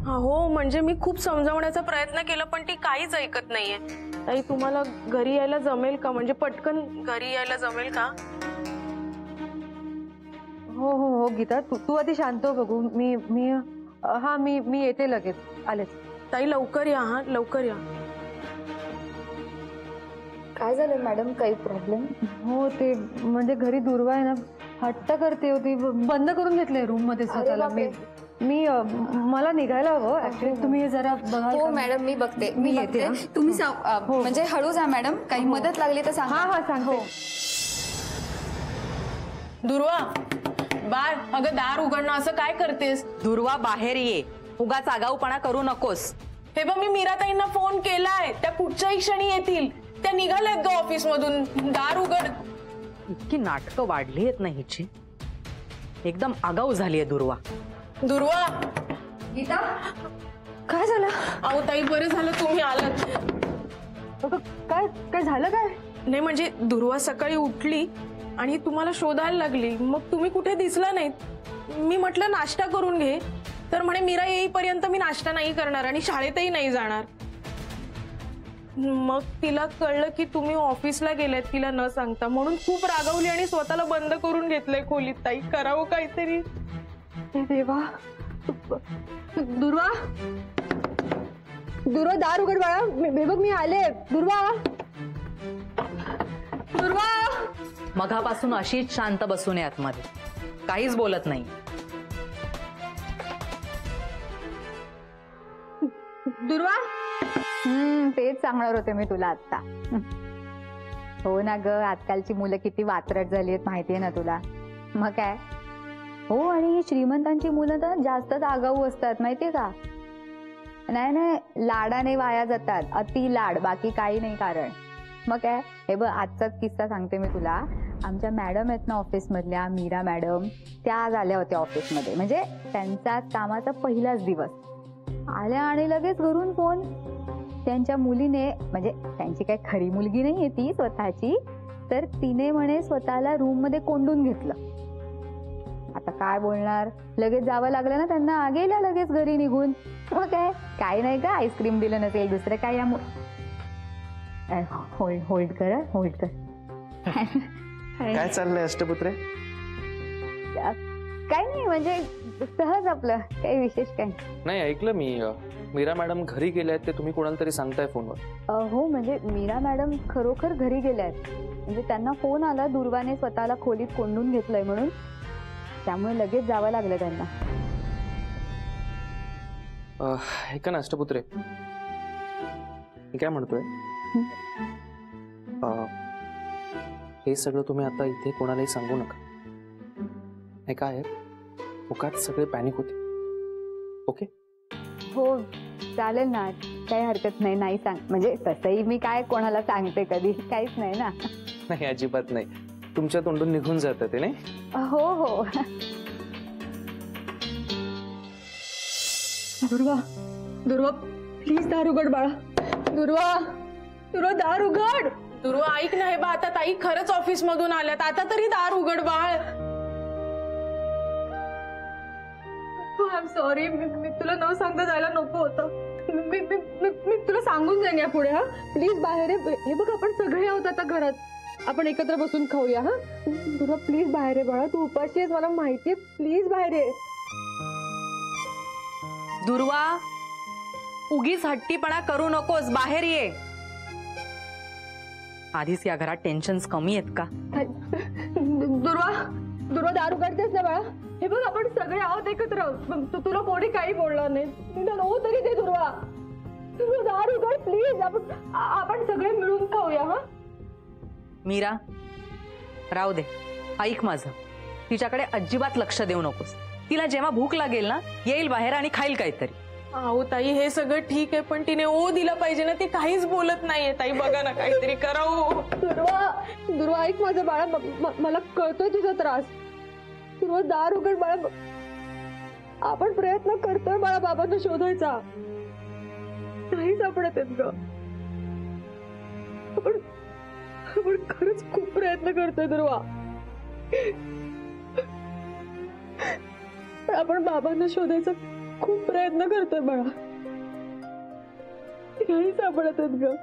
हो म्हणजे मी खूप समजावण्याचा प्रयत्न केला पण ती काहीच ऐकत नाहीये. ताई तुम्हाला घरी यायला जमेल का, म्हणजे पटकन घरी यायला जमेल का? हो हो हो गीता, तू आधी शांत हो बघू. मी मी हा मी मी येते लगेच, आलेच. ताई लवकर या, हा लवकर या. काय झालं मॅडम, काही प्रॉब्लेम? हो ते म्हणजे घरी दुर्वा आहे ना, हट्ट करते होती, बंद करून घेतले रूम मध्ये स्वतःला. मी मला निघायला हवं ऍक्च्युली. तुम्ही जरा बघा. हो मॅडम मी बघते, मी येते. तुम्ही म्हणजे हळू जा मॅडम, काही मदत लागली तर सांगा. हा सांगते. दुर्वा बाळ, अगं दार उघडणं, असं काय करतेस? दुर्वा बाहेर ये, उगाच आगाऊपणा करू नकोस. हे बघ मी मीराताईंना फोन केलाय, त्या कुठच्याही क्षणी येतील. त्या निघाल्यात ग ऑफिस मधून, दार उघड. इतकी नाटकं वाढली आहेत ना हिची, एकदम आगाऊ झालीये दुर्वा. दुर्वा. गीता काय झालं? अहो ताई बरं झालं तुम्ही आलात. काय काय झालं? काय नाही म्हणजे दुर्वा सकाळी उठली आणि तुम्हाला शोधायला लागली, मग तुम्ही कुठे दिसला नाहीत. मी म्हटलं नाश्ता करून घे, तर म्हणे मीरा येईपर्यंत मी नाश्ता नाही करणार आणि शाळेतही नाही जाणार. मग तिला कळलं की तुम्ही ऑफिसला गेलेत तिला न सांगता, म्हणून खूप रागवली आणि स्वतःला बंद करून घेतलंय खोलीत. ताई करावं काहीतरी. देवा. दुर्वा, दुर्वा दार उघड बाळा. बघ मी आले. दुर्वा, दुर्वा. मघापासून अशीच शांत बसून आहे आतमध्ये, काहीच बोलत नाही. दुर्वा. तेच सांगणार होते मी तुला आता. हो ना ग, आजकालची मुलं किती वात्रट झाली आहेत माहितीये ना तुला. मग काय. हो आणि श्रीमंतांची मुलं तर जास्तच आगाऊ असतात माहितीये का. नाही लाडाने वाया जातात, अति लाड, बाकी काही नाही कारण. मग काय. हे बघ आजचाच किस्सा सांगते मी तुला. आमच्या मॅडम आहेत ना ऑफिस मधल्या, मीरा मॅडम, त्या आज आल्या होत्या ऑफिसमध्ये. म्हणजे त्यांचा कामाचा पहिलाच दिवस. आल्या आणि लगेच घरून फोन. त्यांच्या मुलीने, म्हणजे त्यांची काही खरी मुलगी नाहीये ती स्वतःची, तर तिने म्हणे स्वतःला रूम मध्ये कोंडून घेतलं. आता काय बोलणार, लगेच जावं लागलं ना त्यांना. गेल्या लगेच घरी निघून. मग काय नाही का, आईस्क्रीम दिलं नसेल, दुसरं काय. या होल्ड कर. काय चाललंय अष्टपुत्रे? काय नाही म्हणजे सहज आपलं, काही विशेष काय नाही. ऐकलं मी मीरा मॅडम घरी गेल्यात, ते तुम्ही कोणाला तरी सांगताय फोनवर. हो म्हणजे मीरा मॅडम खरोखर घरी गेल्यात. म्हणजे त्यांना फोन आला दुर्वाने स्वतःला खोलीत कोंडून घेतलंय म्हणून, त्यामुळे लगेच जावं लागलं त्यांना. ऐका ना अष्टपुत्रे, मी काय म्हणतोय, हे सगळं तुम्ही आता इथे कोणालाही सांगू नका. हे काय उगाच सगळे पॅनिक होते. ओके. हो चालेल ना, काही हरकत नाही. नाही सांग म्हणजे तसंही मी काय कोणाला सांगते कधी, काहीच नाही ना. नाही अजिबात नाही, तुमच्या तोंडून निघून जातं ते. नाही. हो हो. दुर्वा प्लीज दार उघड बाळा. दुर्वा दार उघड. दुर्वा ऐक ना, हे बा आता ताई खरंच ऑफिस मधून आल्यात, आता तरी दार उघड बाळ. आय एम सॉरी, मी तुला न सांगता जायला नको होतं. मी तुला सांगून जाईन या पुढे. हा प्लीज बाहेर आहे. हे बघ आपण सगळे आहोत आता घरात, आपण एकत्र बसून खाऊया. हा तुला प्लीज बाहेर आहे बाळा, तू उपाशी आहेस मला माहितीये. प्लीज बाहेर आहे. दुर्वा उगीच हट्टीपणा करू नकोस, बाहेर ये. आधीच या घरात टेन्शन्स कमी आहेत का? दुर्वा दार उघडतेस ना बाळा. हे बघ आपण सगळे आहोत एकत्र, तुला कोणी काही बोलणार नाही. हो तरी दे दुर्वा. दार उघड प्लीज, आपण सगळे मिळून खाऊया. हा मीरा राहू दे, ऐक माझं, तिच्याकडे अजिबात लक्ष देऊ नकोस. तिला जेव्हा भूक लागेल ना, येईल बाहेर आणि खाईल काहीतरी. अहो ताई हे सगळं ठीक आहे, पण तिने ओ दिला पाहिजे ना. ती काहीच बोलत नाहीये. ताई बघा ना, काहीतरी करावं. दुर्वा ऐक माझं बाळा, मला कळतोय तुझा त्रास. दुर्वा दार उघड बाळा. आपण प्रयत्न करतोय बाळा बाबांना शोधायचा, नाही सापडत आहेत ग. आपण खरंच खूप प्रयत्न करतोय दुर्वा. आपण बाबांना शोधायचा खूप प्रयत्न करतोय बाळा, काही सापडत आहेत ग.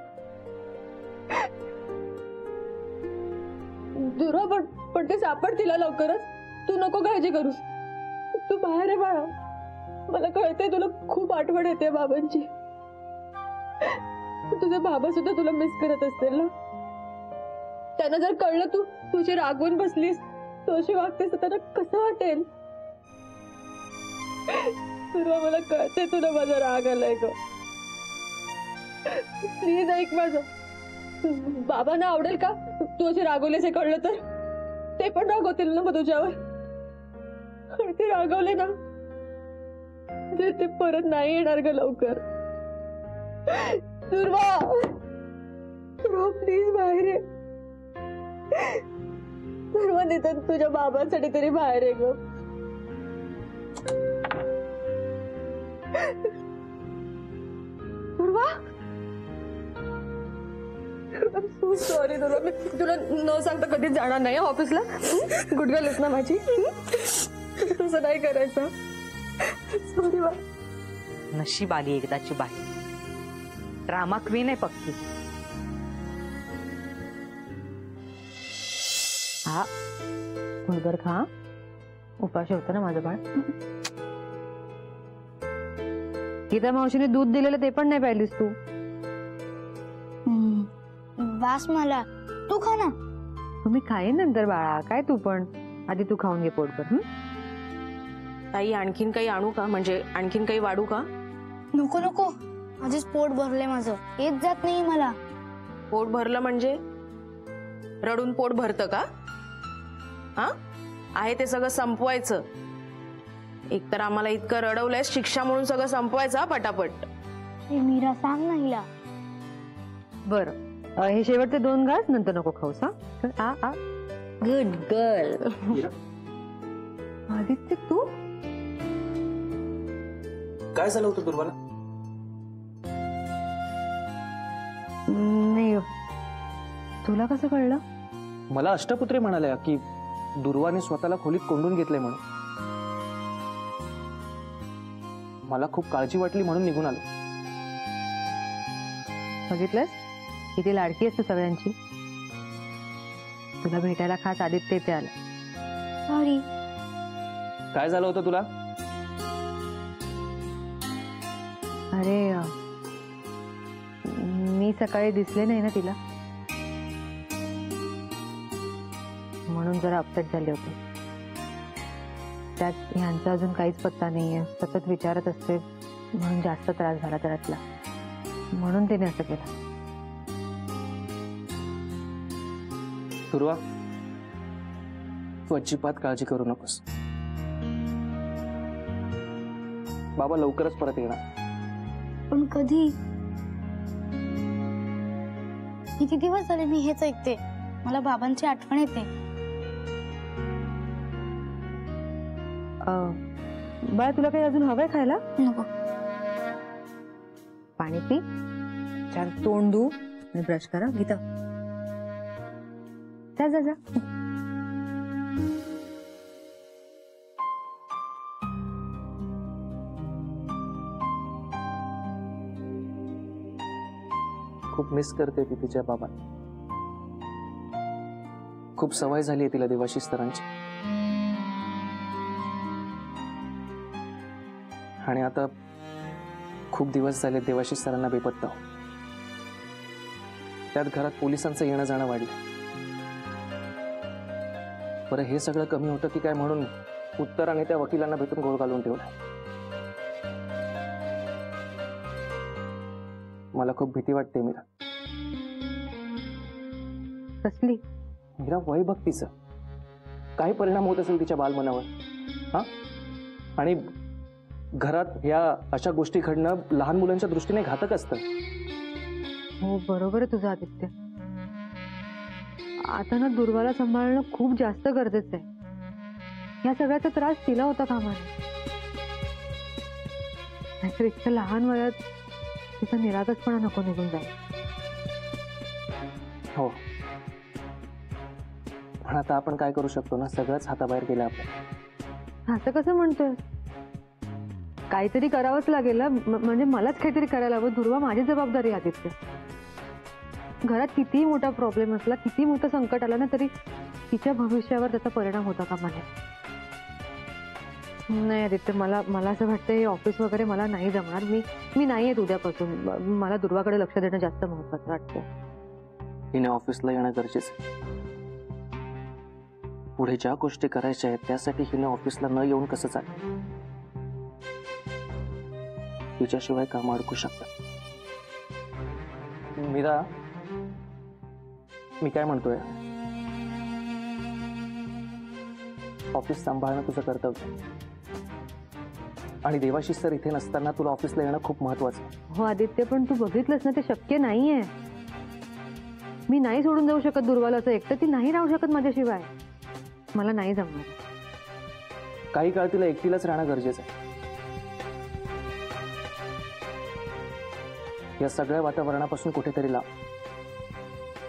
दुर्वा, पण ते सापडतील लवकरच. तू नको काळजी करूस. तू बाहेर आहे बाळा. मला कळतंय तुला खूप आठवण येते बाबांची. तुझे बाबा सुद्धा तुला मिस करत असतील ना. त्यांना जर कळलं तू तुझी रागवून बसलीस, तू अशी वागतेस, तर त्यांना कसं वाटेल. तुला मला कळते तुला माझा राग आलाय ग. प्लीज ऐक माझं. बाबांना आवडेल का तू अशी रागवलीस हे कळलं तर? ते पण रागवतील ना मग तुझ्यावर. आणि ते रागवले ना ते परत नाही येणार ग लवकर. दुर्वा, प्लीज बाहेर ये. दुर्वा, देतात तुझ्या बाबांसाठी तरी बाहेर आहे ग. दुर्वा, सो सॉरी दुर्वा. मी तुला न सांगता कधीच जाणार नाही ऑफिसला. गुडगेलच ना माझी. तसं नाही करायचं. सॉरी बा. नशीब आली एकदाची बाई. ड्रामा क्वीन आहे पक्की. हा, गुडगर खा. उपाशी होतं ना माझं बाळ. गीता मावशीने दूध दिलेलं ते पण नाही पाहिलीस तू. वास मला. तू खा ना. तुम्ही खाईन नंतर बाळा. काय तू पण आधी तू खाऊन घे पोटभर. ताई, आणखीन काही आणू का? म्हणजे आणखीन काही वाढू का? नको नको, आधीच पोट भरले माझं. येत जात नाही मला. पोट भरलं म्हणजे रडून पोट भरतं का? हा, आहे ते सगळं संपवायचं. एकतर आम्हाला इतकं रडवलंय, शिक्षा म्हणून सगळं संपवायचं हा पटापट. हे मीरा, सांग ना हिला. बरं, हे शेवटचे 2 घास नंतर नको खाऊस. हा, गुड गर्ल. आदित्य, तू काय झालं होतं दुर्वाला? नाही, तुला कसं कळलं? मला अष्टपुत्रे म्हणाल्या की दुर्वाने स्वतःला खोलीत कोंडून घेतलंय म्हणून. मला खूप काळजी वाटली म्हणून निघून आलो. बघितलंस किती लाडकी असते सगळ्यांची. तुला भेटायला खास आदित्य इथे आला. सॉरी. काय झालं होतं तुला? अरे, मी सकाळी दिसले नाही ना तिला, म्हणून जरा अपसेट झाले होते. त्यात ह्यांचा अजून काहीच पत्ता नाहीये. सतत विचारत असते म्हणून जास्त त्रास झाला त्यातला. म्हणून तिने असं केलं. दुर्वा, तू अजिबात काळजी करू नकोस. बाबा लवकरच परत येणार. पण कधी? किती दिवस झाले मी हेच ऐकते. मला बाबांची आठवण येते. बाळा, तुला काही अजून हवंय खायला? नको. पाणी पी, चार तोंड धू आणि ब्रश करा. गीता, जा जा जा. खूप मिस करते ती तिच्या बाबांना. खूप सवय झाली आहे तिला देवाशीष सरांची. आणि आता खूप दिवस झाले देवाशीष सरांना बेपत्ता. त्यात घरात पोलिसांचं येणं जाणं वाढलं. बरं, हे सगळं कमी होतं की काय म्हणून उत्तराने त्या वकिलांना भेटून गोळ घालून ठेवला. मला खूप भीती वाटते मीरा. कसली? मीरा, वय बघ तिचं. काय परिणाम होत असेल तिच्या बालमनावर. हा, आणि घरात या अशा गोष्टी घडणं लहान मुलांच्या दृष्टीने घातक असतं. हो, बरोबर आहे तुझं आदित्य. आता ना दुर्वाला सांभाळणं खूप जास्त गरजेचं आहे. या सगळ्याचा त्रास तिला होता कामा नये. नाहीतर इतक्या लहान वयात तिचा निरागसपणा नको निघून जाईल. हो, पण आता आपण काय करू शकतो ना, सगळंच हाताबाहेर गेलं आपलं. असं कसं म्हणतोय? काहीतरी करावंच लागेल ना. म्हणजे मलाच काहीतरी करायला हवं. दुर्वा माझी जबाबदारी आहे आदित्य. घरात कितीही मोठा प्रॉब्लेम असला, किती मोठं संकट आलं ना, तरी तिच्या भविष्यावर त्याचा परिणाम होता कामा नये. नाही आदित्य, मला असं वाटतं हे ऑफिस वगैरे मला नाही जमणार. मी नाही येत उद्यापासून. मला दुर्वाकडे लक्ष देणं जास्त महत्वाचं वाटतं. हिने ऑफिसला येणं गरजेचं आहे. पुढे ज्या गोष्टी करायच्या आहेत त्यासाठी हिने ऑफिसला न येऊन कसं चालेल? तिच्याशिवाय काम अडकू शकतात. मीरा, मी काय म्हणतोय, ऑफिस सांभाळणं तुझं कर्तव्य आणि देवाशीष सर इथे नसताना तुला ऑफिसला येणं खूप महत्वाचं आहे. हो आदित्य, पण तू बघितलंस ना, ते शक्य नाहीये. मी नाही सोडून जाऊ शकत दुर्वाला. असं एकटं ती नाही राहू शकत माझ्याशिवाय. मला नाही जमणार. काही काळ तिला एकटीलाच राहणं गरजेचं आहे. या सगळ्या वातावरणापासून कुठेतरी लांब.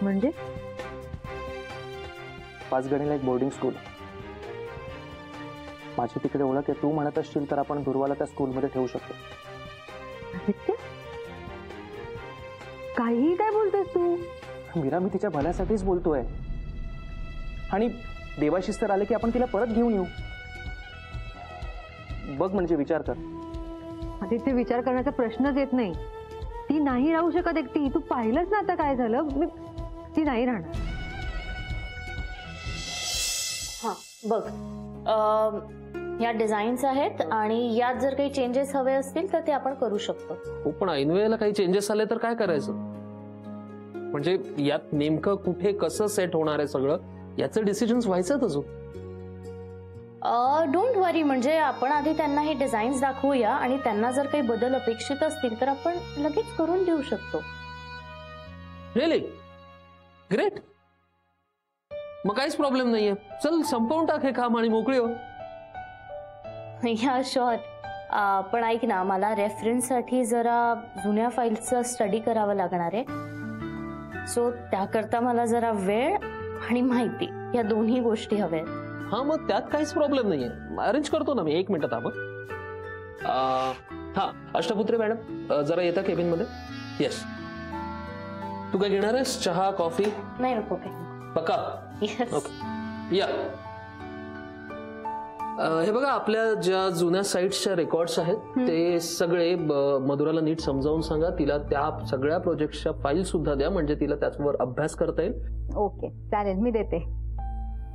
म्हणजे 5 एक बोर्डिंग स्कूल. माझी तिकडे ओळख आहे. तू म्हणत असशील तर आपण दुर्वाला त्या स्कूलमध्ये ठेवू शकतो. आदित्य, काही काय बोलतोस तू? मीरा, मी तिच्या भल्यासाठीच बोलतोय. आणि देवाशीष तर आले की आपण तिला परत घेऊन येऊ. बघ, म्हणजे विचार कर. आदित्य, विचार करण्याचा प्रश्नच येत नाही. ती नाही राहू शकत एकटी. तू पाहिलंच ना आता काय झालं. ती नाही राहणार. हां बघ, ह्या डिझाईन्स आहेत आणि यात जर काही चेंजेस हवे असतील तर ते आपण करू शकतो. हो, पण ऐनवेळेला काही चेंजेस आले तर काय करायचं? म्हणजे यात नेमकं कुठे कसं सेट होणार आहे सगळं याचं डिसिजन्स व्हायचं अजून. डोंट वरी, म्हणजे आपण आधी त्यांना हे डिझाईन्स दाखवूया आणि त्यांना जर काही बदल अपेक्षित असतील तर आपण लगेच करून देऊ शकतो. रिअली? ग्रेट. मग काहीच प्रॉब्लेम नाहीये. चल, संपवून टाक हे काम आणि मोकळी हो. या शुअर. पण ऐक ना, मला रेफरन्ससाठी जरा जुन्या फाईल्सचा स्टडी करावं लागणार आहे. सो त्याकरता मला जरा वेळ आणि माहिती या दोन्ही गोष्टी हव्या आहेत. हा, मग त्यात काहीच प्रॉब्लेम नाहीये. अरेंज करतो ना मी. 1 मिनिट थांब. हा, अष्टपुत्री मॅडम जरा येता केबिन मध्ये. येस. तू काय घेणार आहेस? चहा, कॉफी? नाही नको काय. पक्का? येस. ओके, या. हे बघा, आपल्या ज्या जुन्या साईट्सच्या रेकॉर्ड्स आहेत ते सगळे मधुराला नीट समजावून सांगा. तिला त्या सगळ्या प्रोजेक्टच्या फाईल सुद्धा द्या, म्हणजे तिला त्याच्यावर अभ्यास करता येईल. ओके, चालेल, मी देते.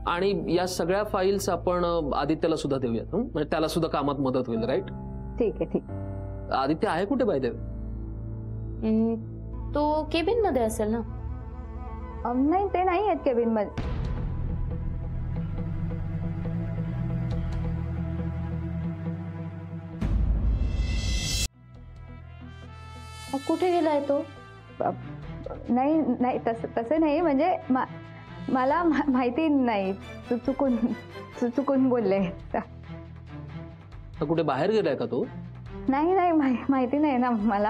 आणि या सगळ्या फाईल्स आपण आदित्यला सुद्धा देऊयात, म्हणजे त्याला सुद्धा कामात मदत होईल. राईट? ठीक आहे, ठीक. आदित्य आहे कुठे बाय द वे? तो केबिन मध्ये असेल ना? नाही, ते नाही आहेत केबिन मध्ये. कुठे गेलाय तो? नाही, तसं नाही. म्हणजे मला माहिती नाही. चुकून बोलले. कुठे बाहेर गेलाय का तो? नाही, माहिती नाही ना मला.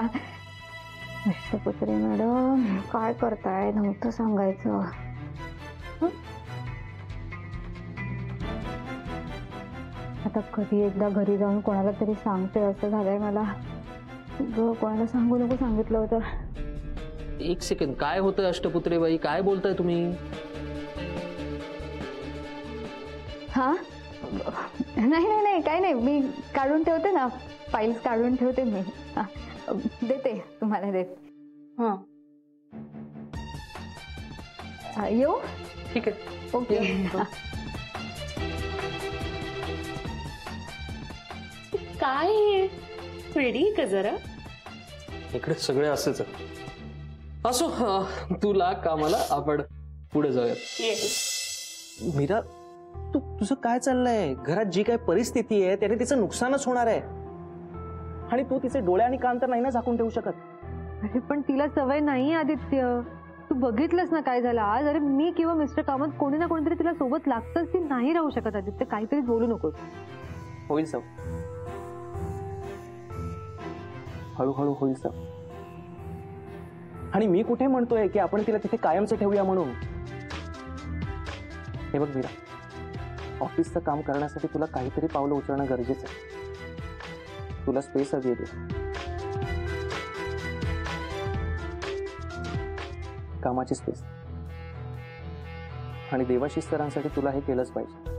अष्टपुत्री मॅडम, काय करताय? नव्हतं सांगायचं. आता कधी एकदा घरी जाऊन कोणाला तरी सांगते असं झालंय मला. कोणाला सांगू नको सांगितलं होतं. 1 सेकंड. काय होतंय अष्टपुत्री बाई? काय बोलताय तुम्ही? हा, नाही, काय नाही. मी काढून ठेवते ना, फाईल्स काढून ठेवते मी. देते तुम्हाला, देते. हां, येऊ? ठीक आहे. ओके. काय रेडी का जरा? इकडे सगळे असेच आहे. असो, तुला कामाला, आपण पुढे जाऊयात. मीरा, तुझं काय चाललंय? घरात जी काही परिस्थिती आहे त्याने तिचं नुकसानच होणार आहे. आणि तू तिचे डोळे आणि कान तर नाही ना झाकून ठेवू शकत. अरे पण तिला सवय नाही आदित्य. तू बघितलंस ना काय झालं आज. अरे मी किंवा मिस्टर कामत कोणी ना कोणीतरी तिला सोबत लागतच. ती नाही राहू शकत आदित्य. काहीतरी बोलू नकोस. होईल सव, हळूहळू होईल सव. आणि मी कुठे म्हणतोय की आपण तिला तिथे कायमचं ठेवूया म्हणून. हे बघ मीरा, ऑफिसचं काम करण्यासाठी तुला काहीतरी पावलं उचलणं गरजेचं आहे. तुला स्पेस हवी आहे. कामाची स्पेस. आणि देवाशीष सरांसाठी तुला हे केलंच पाहिजे.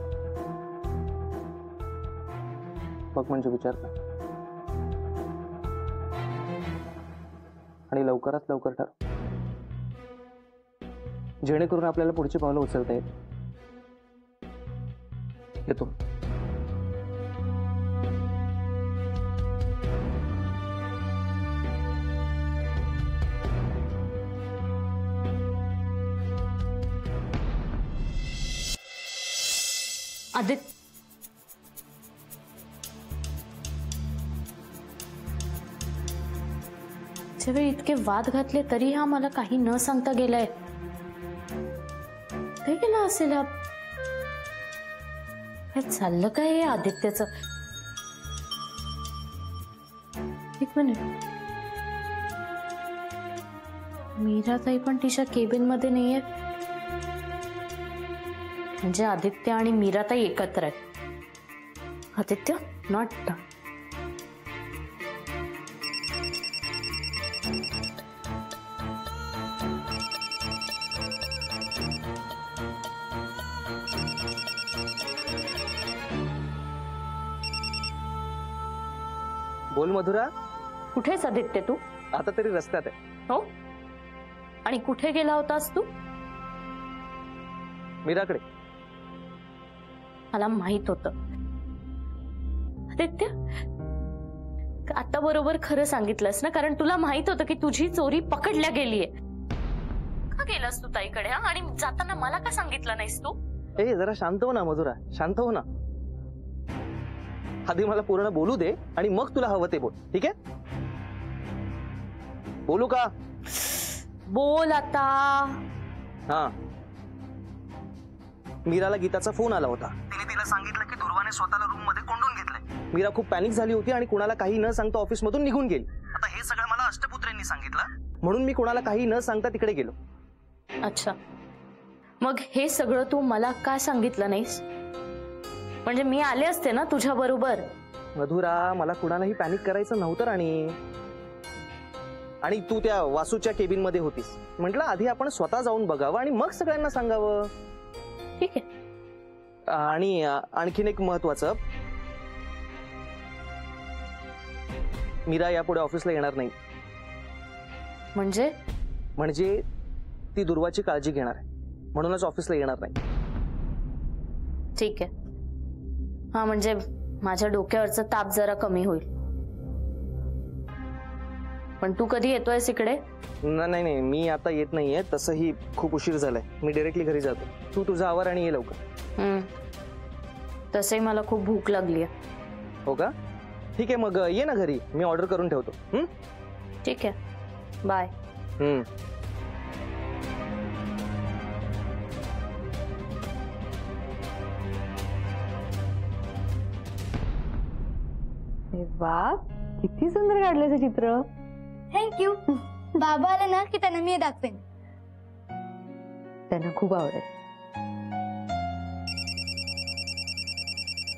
बघ म्हणजे विचार कर आणि लवकरात लवकर ठरव, जेणेकरून आपल्याला पुढची पावलं उचलता येईल. येतो. आदित्य, वेळी इतके वाद घातले तरी हा मला काही न सांगता गेलाय. काय केलं असेल हा? काय चाललं काय हे आदित्यचं? एक मिनिट, मीराताई पण तिच्या केबिन मध्ये नाहीये. म्हणजे आदित्य आणि मीराताई एकत्र आहेत. Aditya not done. बोल मधुरा. कुठेच आदित्य तू? आता तरी रस्त्यात आहे. हो, आणि कुठे गेला होतास तू? मीराकडे. मला माहित होत. आदित्य, आता बरोबर खरं सांगितलंस ना, कारण तुला माहित होतं की तुझी चोरी पकडल्या गेलीये. का गेलास तू ताईकडे? आणि जाताना मला का सांगितलं नाहीस तू? ए जरा शांत हो ना मधुरा, शांत हो ना. आधी मला पूर्ण बोलू दे आणि मग तुला हवं ते बोल, ठीक आहे? बोलू का? बोल आता. हा, मीराला गीताचा फोन आला होता. तिने तिला सांगितलं की दुर्वाने स्वतःला रूम मध्ये कोंडून घेतलंय. मीरा खूप पॅनिक झाली होती आणि कुणाला काही न सांगता ऑफिस मधून निघून गेली. आता हे सगळं मला अष्टपुत्रेंनी सांगितलं, म्हणून मी कुणाला काही न सांगता तिकडे गेलो. अच्छा, मग हे सगळं तू मला का सांगितलं नाहीस? म्हणजे मी आले असते ना तुझ्या बरोबर. मधुरा, मला कुणालाही पॅनिक करायचं नव्हतं आणि तू त्या वासूच्या केबिन मध्ये होतीस. म्हटलं आधी आपण स्वतः जाऊन बघावं आणि मग सगळ्यांना सांगावं. ठीक आहे. आणि आणखीन एक महत्वाचं, मीरा यापुढे ऑफिसला येणार नाही. म्हणजे ती दुर्वाची काळजी घेणार आहे, म्हणूनच ऑफिसला येणार नाही. ठीक आहे. हा, म्हणजे माझ्या डोक्यावरचा ताप जरा कमी होईल. पण तू कधी येतोयस इकडे? नाही, मी आता येत नाहीये. तसंही खूप उशीर झालाय. मी डायरेक्टली घरी जातो. तू तुझा आवर आणि ये लवकर. तसंही मला खूप भूक लागली आहे. हो का? ठीक आहे, मग ये ना घरी. मी ऑर्डर करून ठेवतो. ठीक आहे, बाय. वा, किती सुंदर काढलं हे चित्र. थँक्यू. बाबा आले ना की त्यांना मी दाखवेन. त्यांना खूप आवडेल.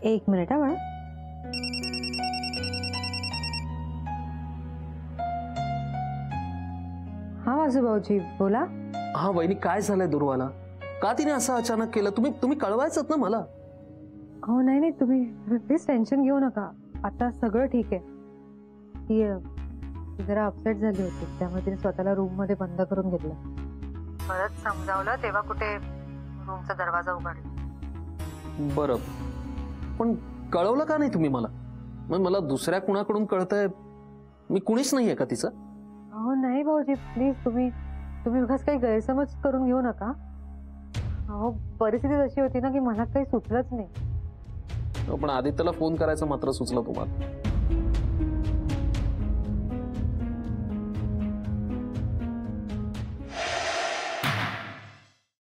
एक मिनिट हा बाळा. हा वासू भाऊजी बोला. हा वहिनी, काय झालंय दुर्वाला? का तिने असं अचानक केलं? तुम्ही कळवायचं ना मला. हो नाही, तुम्ही प्लीज टेन्शन घेऊ नका. आता सगळं ठीक आहे. ती जरा अपसेट झाली होती, त्यामुळे तिने स्वतःला रूम मध्ये बंद करून घेतलं. परत समजावलं तेव्हा कुठे रूमचा दरवाजा उघडला. बरं, पण कळवलं का नाही तुम्ही मला? मग मला दुसऱ्या कुणाकडून कळतंय? मी कुणीच नाहीये का तिचं? हो नाही भाऊजी, प्लीज तुम्ही उगाच काही गैरसमज करून घेऊ नका. अहो परिस्थिती अशी होती ना की मला काही सुचलंच नाही. पण आदित्यला फोन करायचं मात्र सुचलं तुम्हाला.